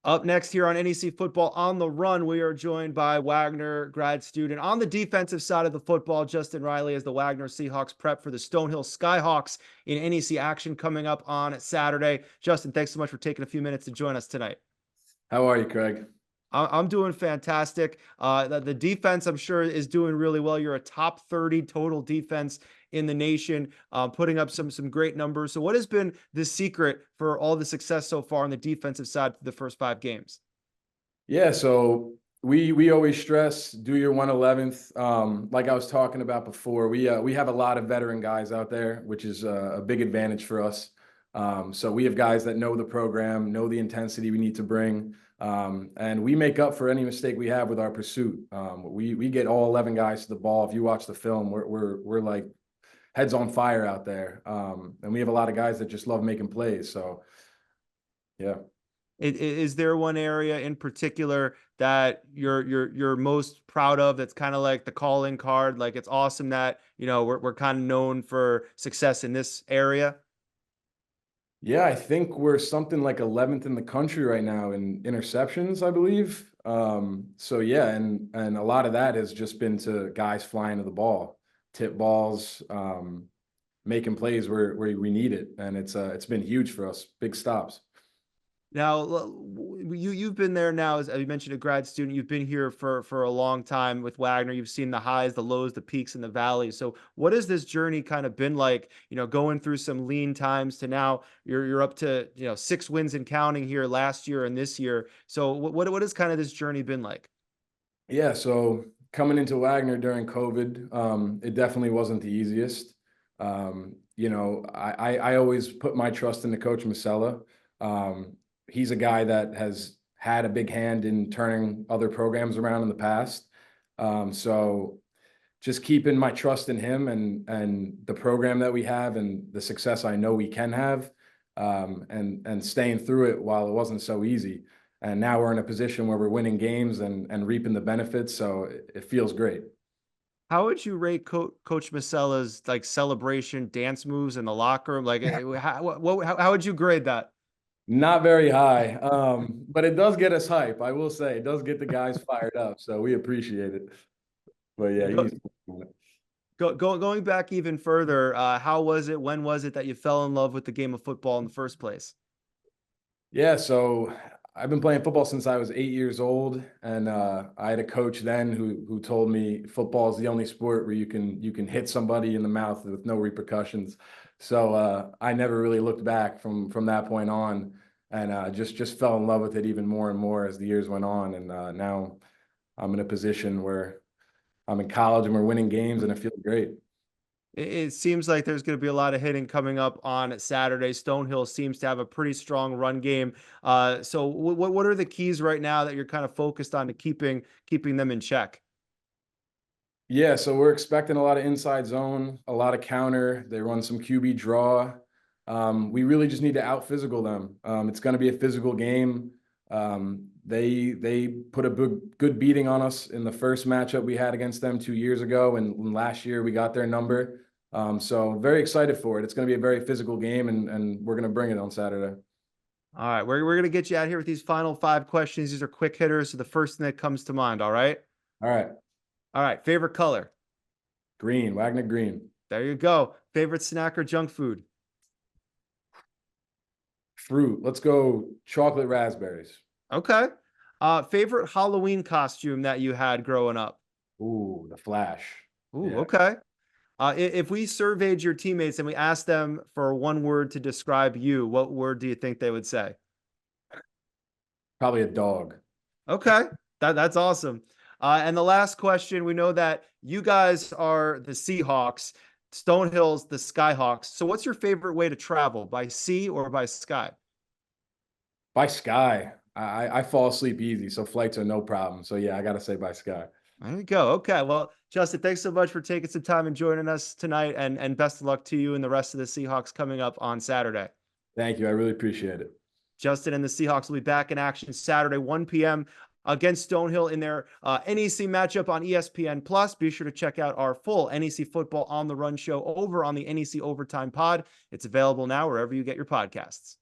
Up next here on NEC Football on the Run, we are joined by Wagner grad student on the defensive side of the football, Justin Reilly, as the Wagner Seahawks prep for the Stonehill Skyhawks in NEC action coming up on Saturday. Justin, thanks so much for taking a few minutes to join us tonight. How are you, Craig? I'm doing fantastic. The defense, I'm sure, is doing really well. You're a top 30 total defense in the nation, putting up some great numbers. So what has been the secret for all the success so far on the defensive side for the first 5 games? Yeah, so we always stress do your 111th. Like I was talking about before, we have a lot of veteran guys out there, which is a big advantage for us. So we have guys that know the program, know the intensity we need to bring, and we make up for any mistake we have with our pursuit. We get all 11 guys to the ball. If you watch the film, we're like heads on fire out there, and we have a lot of guys that just love making plays. So yeah. Is there one area in particular that you're most proud of? That's kind of like the calling card. Like it's awesome that we're kind of known for success in this area. Yeah, I think we're something like 11th in the country right now in interceptions, I believe. So yeah, and a lot of that has just been to guys flying to the ball, tip balls, making plays where we need it, and it's been huge for us. Big stops. Now, you've been there now, as you mentioned, a grad student. You've been here for a long time with Wagner. You've seen the highs, the lows, the peaks, and the valleys. So, what has this journey kind of been like? Going through some lean times to now you're up to 6 wins and counting here last year and this year. So, what has kind of this journey been like? Yeah, so coming into Wagner during COVID, it definitely wasn't the easiest. I always put my trust in the coach Masella. He's a guy that has had a big hand in turning other programs around in the past. So just keeping my trust in him and the program that we have and the success I know we can have, and staying through it while it wasn't so easy. And now we're in a position where we're winning games and reaping the benefits. So it feels great. How would you rate Coach Masella's like celebration dance moves in the locker room? Like, how would you grade that? Not very high, but it does get us hype. I will say it does get the guys fired up. So we appreciate it. But yeah, Go, he's going back even further, how was it? When was it that you fell in love with the game of football in the first place? Yeah, so I've been playing football since I was 8 years old, and I had a coach then who told me football is the only sport where you can hit somebody in the mouth with no repercussions. So I never really looked back from that point on, and just fell in love with it even more and more as the years went on. And now I'm in a position where I'm in college and we're winning games, and it feels great. It seems like there's going to be a lot of hitting coming up on Saturday. Stonehill seems to have a pretty strong run game. So what are the keys right now that you're kind of focused on to keeping them in check? Yeah, so we're expecting a lot of inside zone, a lot of counter. They run some QB draw. We really just need to out physical them. It's going to be a physical game. They put a good beating on us in the first matchup we had against them 2 years ago, and last year we got their number. So very excited for it. It's going to be a very physical game, and we're going to bring it on Saturday. All right, we're going to get you out here with these final 5 questions. These are quick hitters. So the first thing that comes to mind. All right. All right, All right. Favorite color. green, Wagner green. There you go. Favorite snack or junk food. Fruit. Let's go chocolate raspberries. Okay. Favorite Halloween costume that you had growing up. Ooh, the Flash. Ooh, Yeah, okay. If we surveyed your teammates and we asked them for one word to describe you, what word do you think they would say? probably a dog. Okay, that's awesome. And the last question, we know that you guys are the Seahawks, Stonehill's the Skyhawks. So what's your favorite way to travel, by sea or by sky? By sky. I fall asleep easy, so flights are no problem. So yeah, I gotta say by sky. There you go. Okay. Well, Justin, thanks so much for taking some time and joining us tonight, and best of luck to you and the rest of the Seahawks coming up on Saturday. Thank you. I really appreciate it. Justin and the Seahawks will be back in action Saturday, 1 p.m. against Stonehill in their NEC matchup on ESPN Plus. Be sure to check out our full NEC Football on the Run show over on the NEC Overtime Pod. It's available now wherever you get your podcasts.